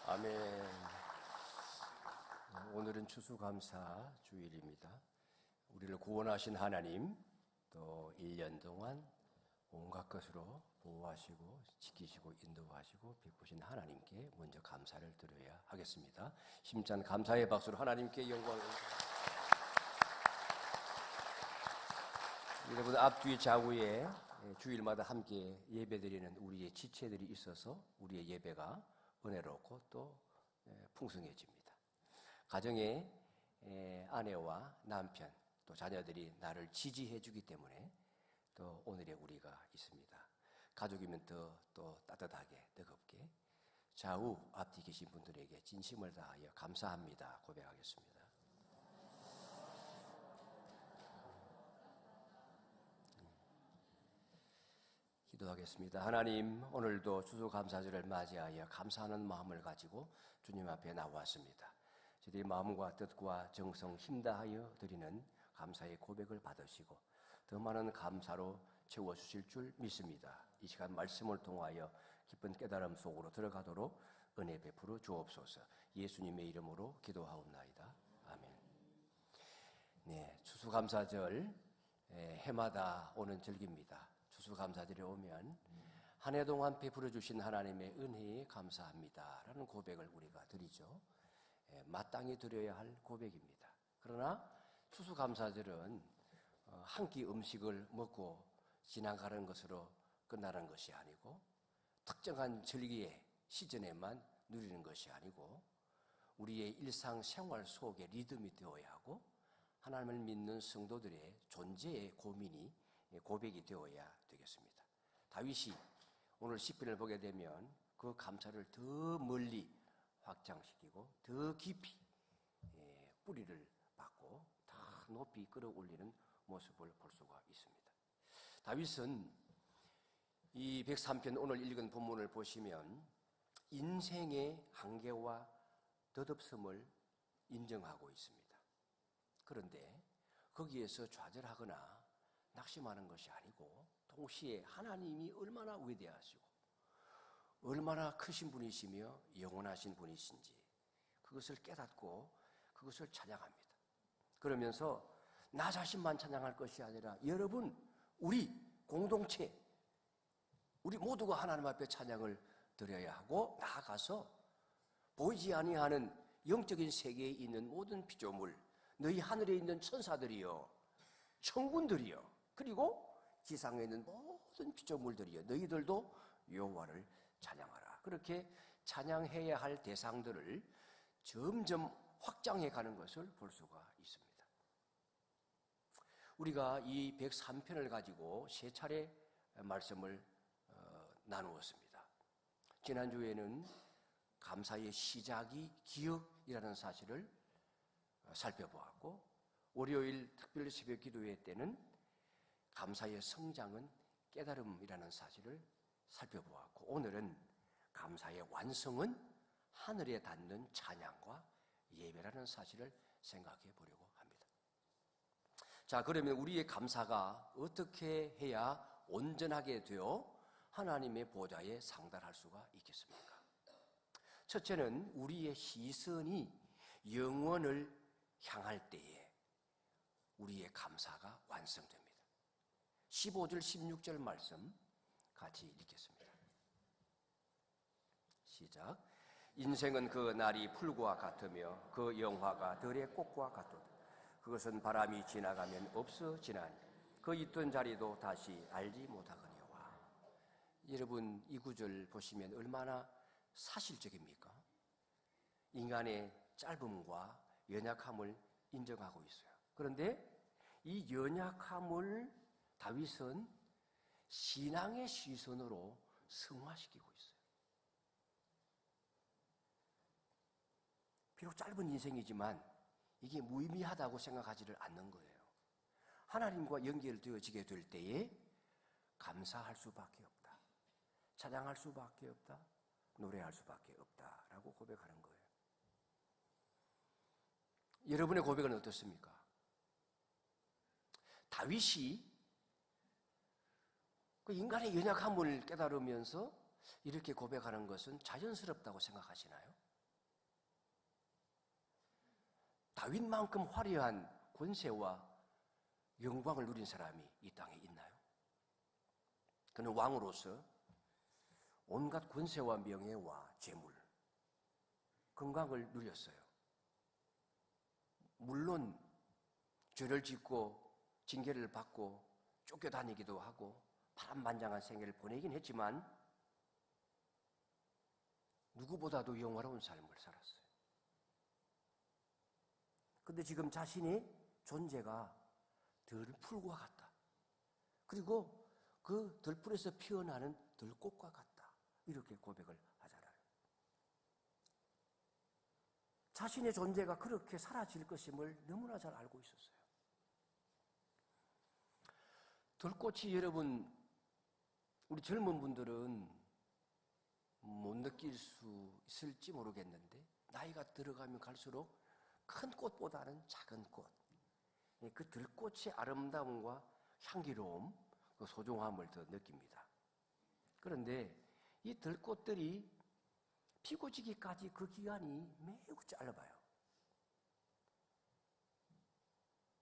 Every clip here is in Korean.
아멘. 오늘은 추수감사 주일입니다. 우리를 구원하신 하나님, 또 1년 동안 온갖 것으로 보호하시고 지키시고 인도하시고 베푸신 하나님께 먼저 감사를 드려야 하겠습니다. 힘찬 감사의 박수로 하나님께 영광을. 여러분 앞뒤 좌우에 주일마다 함께 예배드리는 우리의 지체들이 있어서 우리의 예배가 은혜롭고 또 풍성해집니다. 가정에 아내와 남편 또 자녀들이 나를 지지해 주기 때문에 또 오늘의 우리가 있습니다. 가족이면 또 따뜻하게 뜨겁게 좌우 앞뒤 계신 분들에게 진심을 다하여 감사합니다 고백하겠습니다. 기도하겠습니다. 하나님, 오늘도 추수감사절을 맞이하여 감사하는 마음을 가지고 주님 앞에 나왔습니다. 저희의 마음과 뜻과 정성 힘다하여 드리는 감사의 고백을 받으시고 더 많은 감사로 채워주실 줄 믿습니다. 이 시간 말씀을 통하여 깊은 깨달음 속으로 들어가도록 은혜 베풀어 주옵소서. 예수님의 이름으로 기도하옵나이다. 아멘. 네, 추수감사절 해마다 오는 절기입니다. 추수감사절에 오면 한 해 동안 베풀어 주신 하나님의 은혜에 감사합니다라는 고백을 우리가 드리죠. 마땅히 드려야 할 고백입니다. 그러나 추수감사절은 한 끼 음식을 먹고 지나가는 것으로 끝나는 것이 아니고 특정한 절기의 시즌에만 누리는 것이 아니고 우리의 일상생활 속에 리듬이 되어야 하고 하나님을 믿는 성도들의 존재의 고백이 되어야 되겠습니다. 다윗이 오늘 시편을 보게 되면 그 감사를 더 멀리 확장시키고 더 깊이 뿌리를 받고 더 높이 끌어올리는 모습을 볼 수가 있습니다. 다윗은 이 103편 오늘 읽은 본문을 보시면 인생의 한계와 덧없음을 인정하고 있습니다. 그런데 거기에서 좌절하거나 낙심하는 것이 아니고 동시에 하나님이 얼마나 위대하시고 얼마나 크신 분이시며 영원하신 분이신지 그것을 깨닫고 그것을 찬양합니다. 그러면서 나 자신만 찬양할 것이 아니라 여러분, 우리 공동체, 우리 모두가 하나님 앞에 찬양을 드려야 하고 나아가서 보이지 아니하는 영적인 세계에 있는 모든 피조물, 너희 하늘에 있는 천사들이여, 천군들이여, 그리고 지상에 있는 모든 피조물들이여 너희들도 여호와를 찬양하라. 그렇게 찬양해야 할 대상들을 점점 확장해 가는 것을 볼 수가 있습니다. 우리가 이 103편을 가지고 세 차례 말씀을 나누었습니다. 지난주에는 감사의 시작이 기억이라는 사실을 살펴보았고 월요일 특별 새벽 기도회 때는 감사의 성장은 깨달음이라는 사실을 살펴보았고 오늘은 감사의 완성은 하늘에 닿는 찬양과 예배라는 사실을 생각해 보려고 합니다. 자, 그러면 우리의 감사가 어떻게 해야 온전하게 되어 하나님의 보좌에 상달할 수가 있겠습니까? 첫째는 우리의 시선이 영원을 향할 때에 우리의 감사가 완성됩니다. 15절 16절 말씀 같이 읽겠습니다. 시작. 인생은 그 날이 풀과 같으며 그 영화가 들의 꽃과 같도다. 그것은 바람이 지나가면 없어지나니 그 있던 자리도 다시 알지 못하거니와. 여러분 이 구절 보시면 얼마나 사실적입니까? 인간의 짧음과 연약함을 인정하고 있어요. 그런데 이 연약함을 다윗은 신앙의 시선으로 승화시키고 있어요. 비록 짧은 인생이지만 이게 무의미하다고 생각하지를 않는 거예요. 하나님과 연결되어지게 될 때에 감사할 수밖에 없다. 찬양할 수밖에 없다. 노래할 수밖에 없다라고 고백하는 거예요. 여러분의 고백은 어떻습니까? 다윗이 그 인간의 연약함을 깨달으면서 이렇게 고백하는 것은 자연스럽다고 생각하시나요? 다윗만큼 화려한 권세와 영광을 누린 사람이 이 땅에 있나요? 그는 왕으로서 온갖 권세와 명예와 재물, 건강을 누렸어요. 물론 죄를 짓고 징계를 받고 쫓겨다니기도 하고 파란만장한 생애를 보내긴 했지만 누구보다도 영화로운 삶을 살았어요. 그런데 지금 자신의 존재가 들풀과 같다. 그리고 그 들풀에서 피어나는 들꽃과 같다. 이렇게 고백을 하잖아요. 자신의 존재가 그렇게 사라질 것임을 너무나 잘 알고 있었어요. 들꽃이 여러분, 우리 젊은 분들은 못 느낄 수 있을지 모르겠는데 나이가 들어가면 갈수록 큰 꽃보다는 작은 꽃, 그 들꽃의 아름다움과 향기로움, 그 소중함을 더 느낍니다. 그런데 이 들꽃들이 피고 지기까지 그 기간이 매우 짧아요.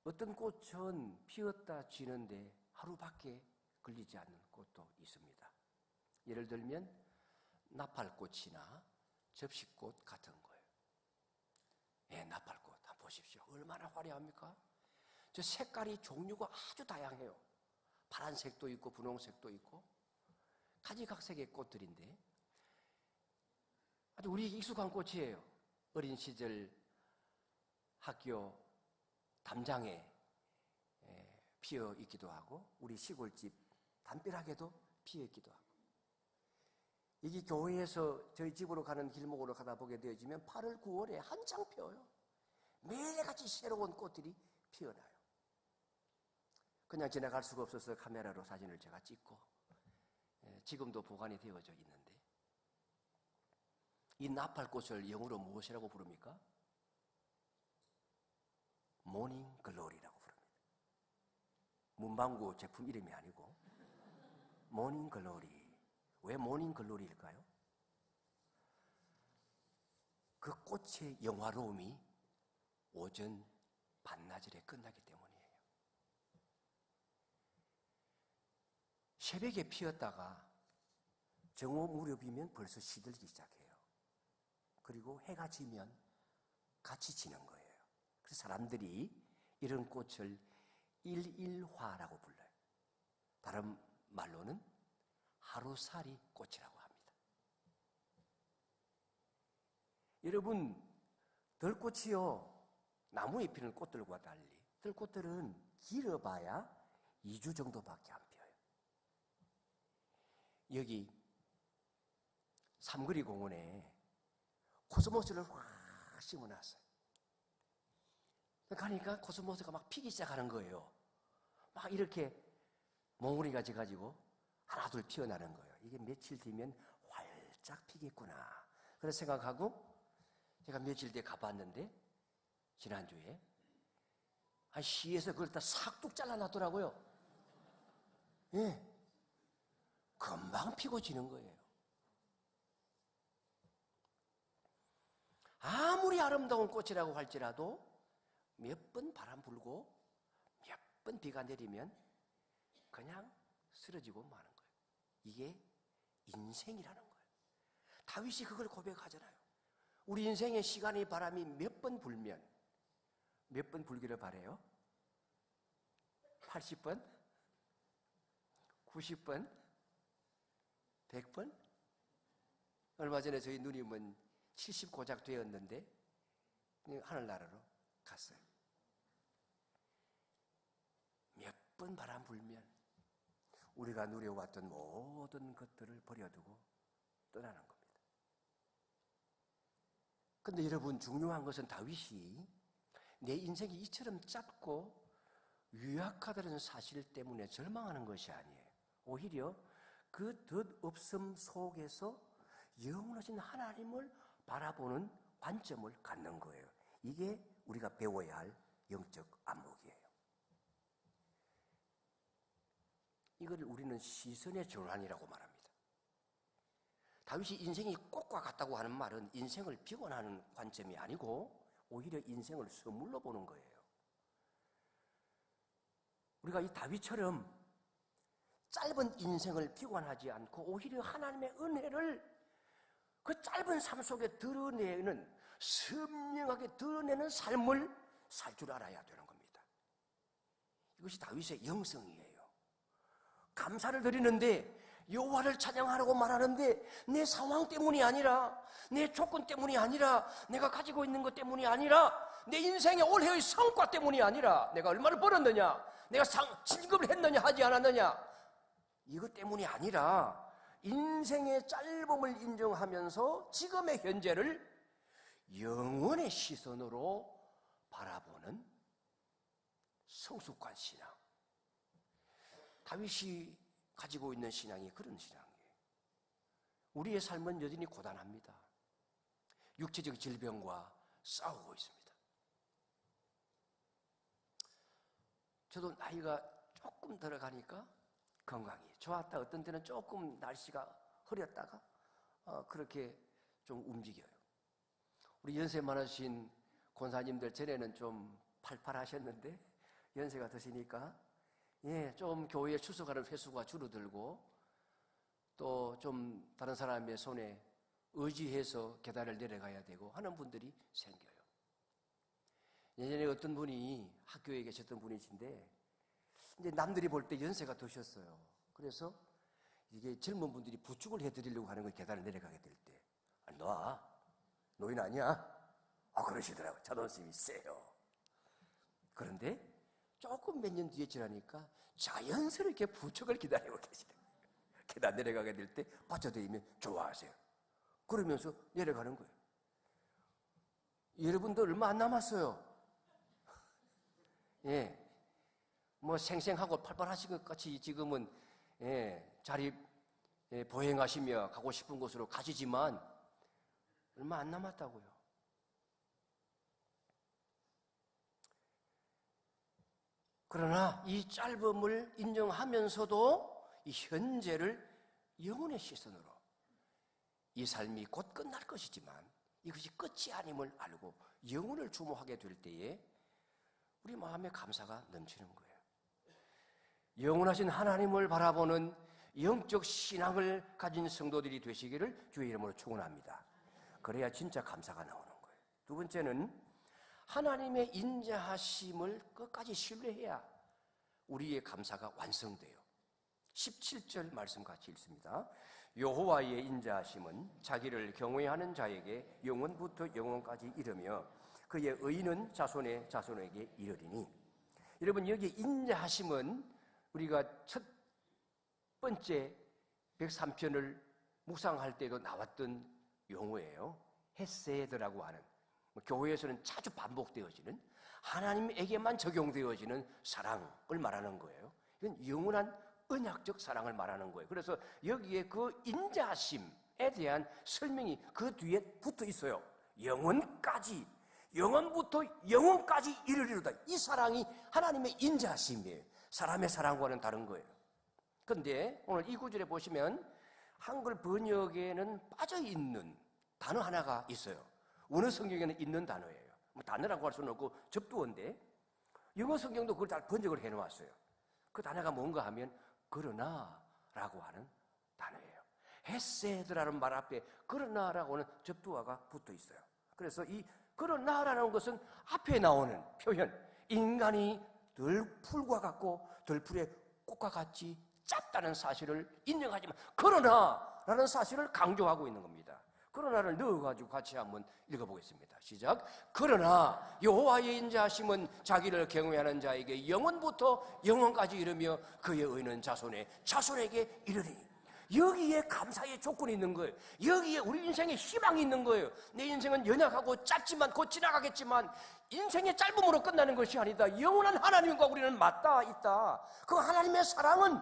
어떤 꽃은 피었다 지는데 하루밖에 걸리지 않는 꽃도 있습니다. 예를 들면 나팔꽃이나 접시꽃 같은 거예요. 예, 나팔꽃 한번 보십시오. 얼마나 화려합니까? 저 색깔이 종류가 아주 다양해요. 파란색도 있고 분홍색도 있고 가지각색의 꽃들인데 아주 우리에게 익숙한 꽃이에요. 어린 시절 학교 담장에 피어 있기도 하고 우리 시골집 담벼락에도 피어 있기도 하고 여기 교회에서 저희 집으로 가는 길목으로 가다 보게 되어지면 8월, 9월에 한창 피어요. 매일같이 새로운 꽃들이 피어나요. 그냥 지나갈 수가 없어서 카메라로 사진을 제가 찍고 지금도 보관이 되어져 있는데 이 나팔꽃을 영어로 무엇이라고 부릅니까? 모닝 글로리라고 부릅니다. 문방구 제품 이름이 아니고 모닝 글로리. 왜 모닝 글로리일까요? 그 꽃의 영화로움이 오전 반나절에 끝나기 때문이에요. 새벽에 피었다가 정오 무렵이면 벌써 시들기 시작해요. 그리고 해가 지면 같이 지는 거예요. 그래서 사람들이 이런 꽃을 일일화라고 불러요. 다른 말로는 하루살이 꽃이라고 합니다. 여러분, 들꽃이요, 나무에 피는 꽃들과 달리 들꽃들은 길어봐야 2주 정도밖에 안 피어요. 여기 삼거리 공원에 코스모스를 확 심어놨어요. 가니까 코스모스가 막 피기 시작하는 거예요. 막 이렇게 몽우리가 져가지고 하나둘 피어나는 거예요. 이게 며칠 뒤면 활짝 피겠구나. 그래서 생각하고 제가 며칠 뒤에 가봤는데 지난주에 시에서 그걸 다 싹둑 잘라놨더라고요. 예, 금방 피고 지는 거예요. 아무리 아름다운 꽃이라고 할지라도 몇 번 바람 불고 몇 번 비가 내리면 그냥 쓰러지고 마는 거예요. 이게 인생이라는 거예요. 다윗이 그걸 고백하잖아요. 우리 인생의 시간의 바람이 몇 번 불면 몇 번 불기를 바래요? 80번? 90번? 100번? 얼마 전에 저희 누님은 70 고작 되었는데 하늘나라로 갔어요. 몇 번 바람 불면 우리가 누려왔던 모든 것들을 버려두고 떠나는 겁니다. 그런데 여러분, 중요한 것은 다윗이 내 인생이 이처럼 짧고 유약하다는 사실 때문에 절망하는 것이 아니에요. 오히려 그 덧없음 속에서 영원하신 하나님을 바라보는 관점을 갖는 거예요. 이게 우리가 배워야 할 영적 안목이에요. 이걸 우리는 시선의 전환이라고 말합니다. 다윗이 인생이 꽃과 같다고 하는 말은 인생을 비관하는 관점이 아니고 오히려 인생을 선물로 보는 거예요. 우리가 이 다윗처럼 짧은 인생을 비관하지 않고 오히려 하나님의 은혜를 그 짧은 삶 속에 드러내는, 선명하게 드러내는 삶을 살 줄 알아야 되는 겁니다. 이것이 다윗의 영성이에요. 감사를 드리는데, 여호와를 찬양하라고 말하는데 내 상황 때문이 아니라, 내 조건 때문이 아니라, 내가 가지고 있는 것 때문이 아니라, 내 인생의 올해의 성과 때문이 아니라, 내가 얼마를 벌었느냐, 내가 진급을 했느냐 하지 않았느냐, 이것 때문이 아니라 인생의 짧음을 인정하면서 지금의 현재를 영원의 시선으로 바라보는 성숙한 신앙. 다윗이 가지고 있는 신앙이 그런 신앙이에요. 우리의 삶은 여전히 고단합니다. 육체적 질병과 싸우고 있습니다. 저도 나이가 조금 들어가니까 건강이 좋았다, 어떤 때는 조금 날씨가 흐렸다가 그렇게 좀 움직여요. 우리 연세 많으신 권사님들 전에는 좀 팔팔하셨는데 연세가 드시니까 좀 교회에 출석하는 횟수가 줄어들고 또 좀 다른 사람의 손에 의지해서 계단을 내려가야 되고 하는 분들이 생겨요. 예전에 어떤 분이 학교에 계셨던 분이신데 이제 남들이 볼 때 연세가 드셨어요. 그래서 이게 젊은 분들이 부축을 해드리려고 하는 거예요. 계단을 내려가게 될 때. 너 노인 아니야? 그러시더라고요. 자존심이 세요. 그런데 조금 몇 년 뒤에 지나니까 자연스럽게 부축을 기다리고 계시더라고요. 계단 내려가게 될 때 받쳐드리면 좋아하세요. 그러면서 내려가는 거예요. 여러분들 얼마 안 남았어요. 뭐 생생하고 팔팔하신 것 같이 지금은 자리 보행하시며 가고 싶은 곳으로 가시지만 얼마 안 남았다고요. 그러나 이 짧음을 인정하면서도 이 현재를 영혼의 시선으로, 이 삶이 곧 끝날 것이지만 이것이 끝이 아님을 알고 영혼을 주목하게 될 때에 우리 마음에 감사가 넘치는 거예요. 영원하신 하나님을 바라보는 영적 신앙을 가진 성도들이 되시기를 주의 이름으로 축원합니다. 그래야 진짜 감사가 나오는 거예요. 두 번째는 하나님의 인자하심을 끝까지 신뢰해야 우리의 감사가 완성돼요. 17절 말씀 같이 읽습니다. 여호와의 인자하심은 자기를 경외하는 자에게 영원부터 영원까지 이르며 그의 의는 자손의 자손에게 이르리니. 여러분, 여기 인자하심은 우리가 첫 번째 103편을 묵상할 때도 나왔던 용어예요. 헤세드라고 하는, 교회에서는 자주 반복되어지는, 하나님에게만 적용되어지는 사랑을 말하는 거예요. 이건 영원한 언약적 사랑을 말하는 거예요. 그래서 여기에 그 인자하심에 대한 설명이 그 뒤에 붙어 있어요. 영원까지, 영원부터 영원까지 이르리로다. 이 사랑이 하나님의 인자하심이에요. 사람의 사랑과는 다른 거예요. 그런데 오늘 이 구절에 보시면 한글 번역에는 빠져있는 단어 하나가 있어요. 원어 성경에는 있는 단어예요. 단어라고 할 수는 없고 접두어인데 영어 성경도 그걸 다 번역을 해놓았어요. 그 단어가 뭔가 하면 그러나라고 하는 단어예요. 헤세드라는 말 앞에 그러나라고 하는 접두어가 붙어 있어요. 그래서 이 그러나라는 것은 앞에 나오는 표현, 인간이 덜풀과 같고 덜풀의 꽃과 같이 짧다는 사실을 인정하지만 그러나라는 사실을 강조하고 있는 겁니다. 그러나를 넣어가지고 같이 한번 읽어보겠습니다. 시작. 그러나 여호와의 인자하심은 자기를 경외하는 자에게 영원부터 영원까지 이르며 그의 의는 자손의 자손에게 이르리니. 여기에 감사의 조건이 있는 거예요. 여기에 우리 인생에 희망이 있는 거예요. 내 인생은 연약하고 짧지만 곧 지나가겠지만 인생의 짧음으로 끝나는 것이 아니다. 영원한 하나님과 우리는 맞닿아 있다. 그 하나님의 사랑은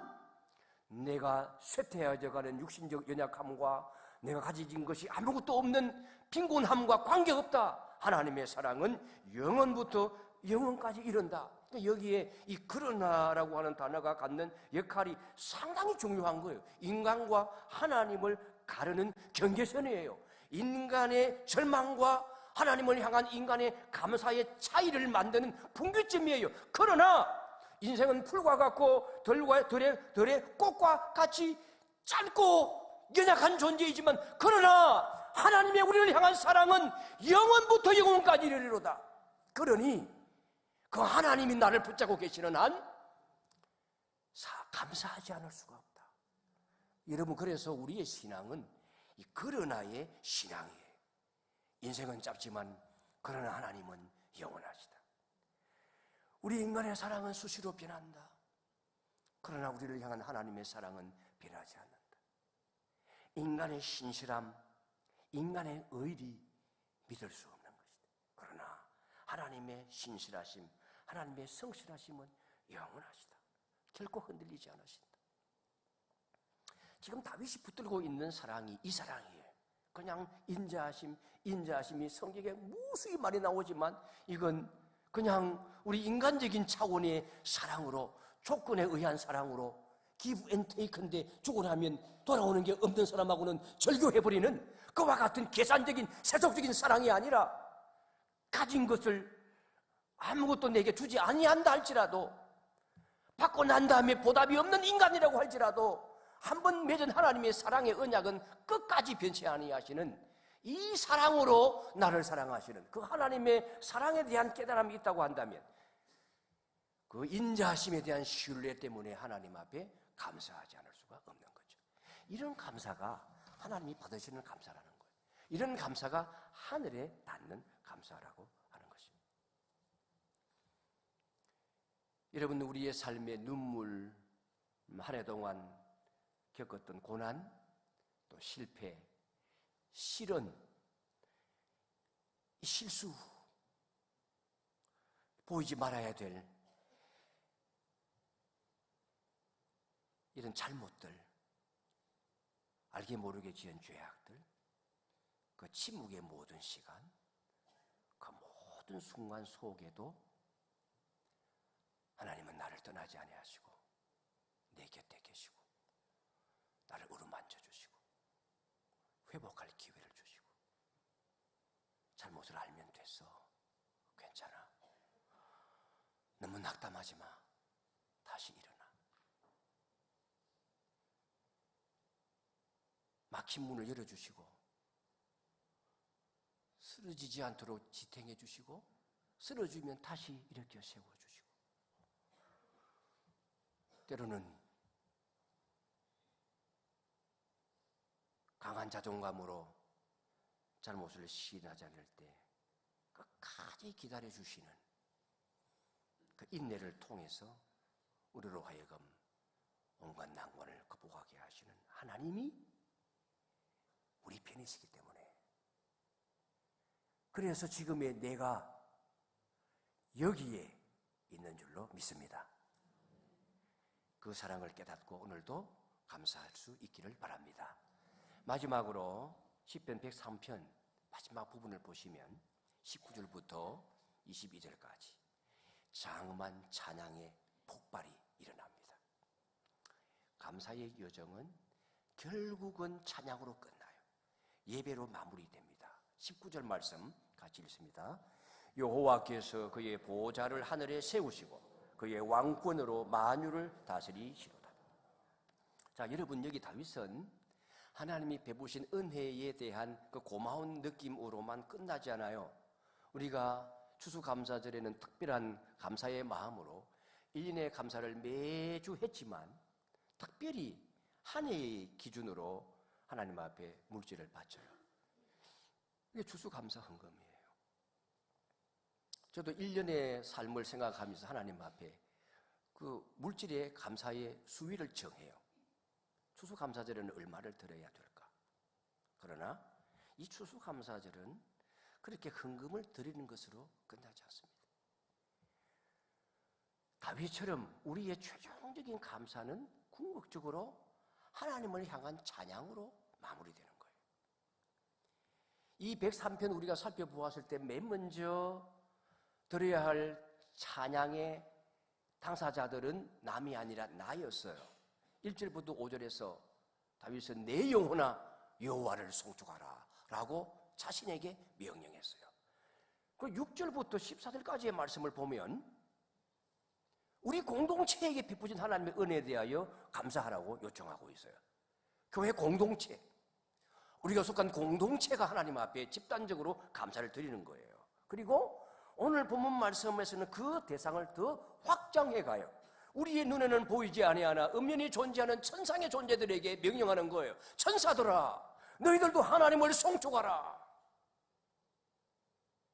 내가 쇠퇴해져가는 육신적 연약함과 내가 가진 것이 아무것도 없는 빈곤함과 관계없다. 하나님의 사랑은 영원부터 영원까지 이른다. 여기에 이 그러나라고 하는 단어가 갖는 역할이 상당히 중요한 거예요. 인간과 하나님을 가르는 경계선이에요. 인간의 절망과 하나님을 향한 인간의 감사의 차이를 만드는 분기점이에요. 그러나 인생은 풀과 같고 들의 꽃과 같이 짧고 연약한 존재이지만, 그러나 하나님의 우리를 향한 사랑은 영원부터 영원까지 이르리로다. 그러니 그 하나님이 나를 붙잡고 계시는 한 감사하지 않을 수가 없다. 여러분, 그래서 우리의 신앙은 이 그러나의 신앙이에요. 인생은 짧지만 그러나 하나님은 영원하시다. 우리 인간의 사랑은 수시로 변한다. 그러나 우리를 향한 하나님의 사랑은 변하지 않는다. 인간의 신실함, 인간의 의리 믿을 수 없는 것이다. 그러나 하나님의 신실하심, 하나님의 성실하심은 영원하시다. 결코 흔들리지 않으신다. 지금 다윗이 붙들고 있는 사랑이 이 사랑이에요. 그냥 인자하심이 성경에 무수히 많이 나오지만 이건 그냥 우리 인간적인 차원의 사랑으로, 조건에 의한 사랑으로, give and take인데 주고 나면 돌아오는 게 없는 사람하고는 절교해버리는 그와 같은 계산적인 세속적인 사랑이 아니라, 가진 것을 아무것도 내게 주지 아니한다 할지라도, 받고 난 다음에 보답이 없는 인간이라고 할지라도 한번 맺은 하나님의 사랑의 언약은 끝까지 변치 아니하시는 이 사랑으로 나를 사랑하시는 그 하나님의 사랑에 대한 깨달음이 있다고 한다면, 그 인자하심에 대한 신뢰 때문에 하나님 앞에 감사하지 않을 수가 없는 거죠. 이런 감사가 하나님이 받으시는 감사라는 거예요. 이런 감사가 하늘에 닿는 감사라고 하는 것입니다. 여러분, 우리의 삶의 눈물, 한 해 동안 겪었던 고난, 또 실패, 실언, 실수, 보이지 말아야 될 이런 잘못들, 알게 모르게 지은 죄악들, 그 침묵의 모든 시간, 그 모든 순간 속에도 하나님은 나를 떠나지 아니하시고 내 곁에 계시고 나를 어루만져 주시고 회복할 기회를 주시고, 잘못을 알면 됐어, 괜찮아, 너무 낙담하지 마, 다시 일어나, 막힌 문을 열어주시고 쓰러지지 않도록 지탱해 주시고, 쓰러지면 다시 일으켜 세워주시고, 때로는 강한 자존감으로 잘못을 시인하지 않을 때 끝까지 기다려주시는 그 인내를 통해서 우리로 하여금 온갖 난관을 극복하게 하시는 하나님이 우리 편이시기 때문에, 그래서 지금의 내가 여기에 있는 줄로 믿습니다. 그 사랑을 깨닫고 오늘도 감사할 수 있기를 바랍니다. 마지막으로 시편 103편 마지막 부분을 보시면 19절부터 22절까지 장엄한 찬양의 폭발이 일어납니다. 감사의 여정은 결국은 찬양으로 끝나요. 예배로 마무리됩니다. 19절 말씀 같이 읽습니다. 여호와께서 그의 보좌를 하늘에 세우시고 그의 왕권으로 만유를 다스리시도다. 자, 여러분, 여기 다윗은 하나님이 베푸신 은혜에 대한 그 고마운 느낌으로만 끝나지 않아요. 우리가 추수감사절에는 특별한 감사의 마음으로 1년의 감사를 매주 했지만, 특별히 한 해의 기준으로 하나님 앞에 물질을 바쳐요. 이게 추수감사 헌금이에요. 저도 1년의 삶을 생각하면서 하나님 앞에 그 물질의 감사의 수위를 정해요. 추수감사절에는 얼마를 드려야 될까? 그러나 이 추수감사절은 그렇게 헌금을 드리는 것으로 끝나지 않습니다. 다윗처럼 우리의 최종적인 감사는 궁극적으로 하나님을 향한 찬양으로 마무리되는 거예요. 이 103편 우리가 살펴보았을 때 맨 먼저 드려야 할 찬양의 당사자들은 남이 아니라 나였어요. 1절부터 5절에서 다윗은 내 영혼아 여호와를 송축하라 라고 자신에게 명령했어요. 그 6절부터 14절까지의 말씀을 보면 우리 공동체에게 베푸신 하나님의 은혜에 대하여 감사하라고 요청하고 있어요. 교회 공동체, 우리가 속한 공동체가 하나님 앞에 집단적으로 감사를 드리는 거예요. 그리고 오늘 본문 말씀에서는 그 대상을 더 확장해 가요. 우리의 눈에는 보이지 아니하나 엄연히 존재하는 천상의 존재들에게 명령하는 거예요. 천사들아, 너희들도 하나님을 송축하라.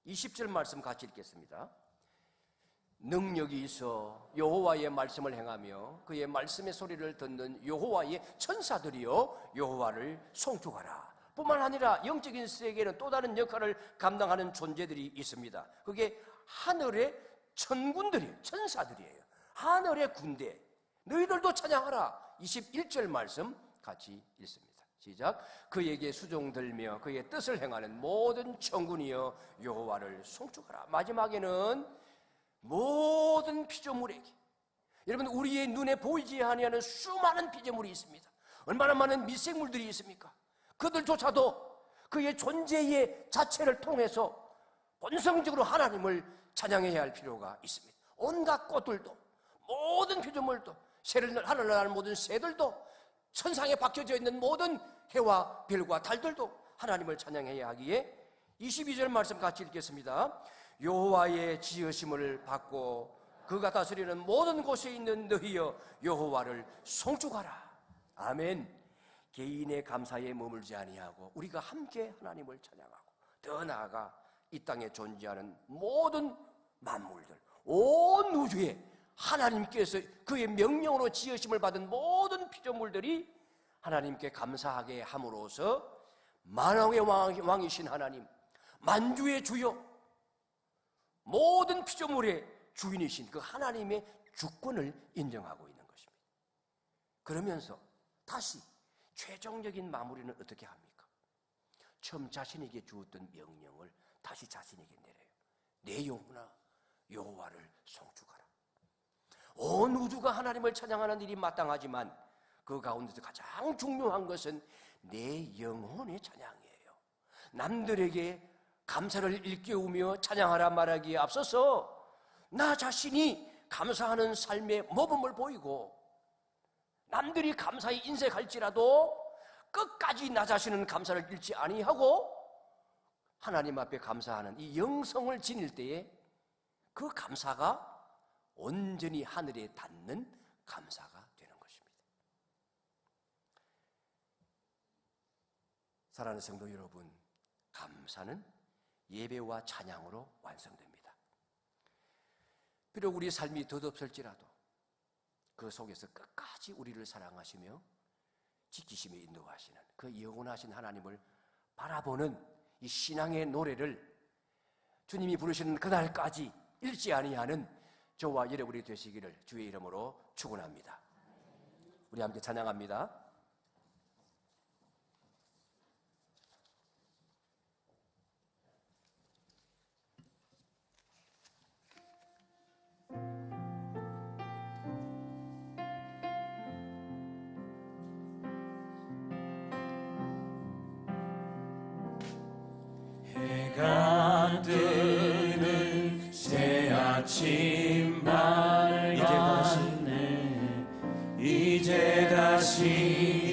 20절 말씀 같이 읽겠습니다. 능력이 있어 여호와의 말씀을 행하며 그의 말씀의 소리를 듣는 여호와의 천사들이여 여호와를 송축하라. 뿐만 아니라 영적인 세계에는 또 다른 역할을 감당하는 존재들이 있습니다. 그게 하늘의 천군들이에요. 천사들이에요. 하늘의 군대, 너희들도 찬양하라. 21절 말씀 같이 읽습니다. 시작. 그에게 수종들며 그의 뜻을 행하는 모든 천군이여 여호와를 송축하라. 마지막에는 모든 피조물에게, 여러분, 우리의 눈에 보이지 아니하는 수많은 피조물이 있습니다. 얼마나 많은 미생물들이 있습니까? 그들조차도 그의 존재의 자체를 통해서 본성적으로 하나님을 찬양해야 할 필요가 있습니다. 온갖 꽃들도, 모든 피조물도, 하늘을 나는 모든 새들도, 천상에 박혀져 있는 모든 해와 별과 달들도 하나님을 찬양해야 하기에 22절 말씀 같이 읽겠습니다. 여호와의 지으심을 받고 그가 다스리는 모든 곳에 있는 너희여 여호와를 송축하라. 아멘. 개인의 감사에 머물지 아니하고 우리가 함께 하나님을 찬양하고 더 나아가 이 땅에 존재하는 모든 만물들, 온 우주에 하나님께서 그의 명령으로 지으심을 받은 모든 피조물들이 하나님께 감사하게 함으로써 만왕의 왕이신 하나님, 만주의 주요, 모든 피조물의 주인이신 그 하나님의 주권을 인정하고 있는 것입니다. 그러면서 다시 최종적인 마무리는 어떻게 합니까? 처음 자신에게 주었던 명령을 다시 자신에게 내려요. 내 영혼아 여호와를 송축하라. 온 우주가 하나님을 찬양하는 일이 마땅하지만 그 가운데서 가장 중요한 것은 내 영혼의 찬양이에요. 남들에게 감사를 일깨우며 찬양하라 말하기에 앞서서 나 자신이 감사하는 삶의 모범을 보이고, 남들이 감사에 인색할지라도 끝까지 나 자신은 감사를 잃지 아니하고 하나님 앞에 감사하는 이 영성을 지닐 때에 그 감사가 온전히 하늘에 닿는 감사가 되는 것입니다. 사랑하는 성도 여러분, 감사는 예배와 찬양으로 완성됩니다. 비록 우리 삶이 덧없을지라도 그 속에서 끝까지 우리를 사랑하시며 지키시며 인도하시는 그 영원하신 하나님을 바라보는 이 신앙의 노래를 주님이 부르시는 그날까지 잃지 아니하는 저와 여러분이 되시기를 주의 이름으로 축원합니다. 우리 함께 찬양합니다. 해가 뜨는 새 아침 밝았네. 이제 다시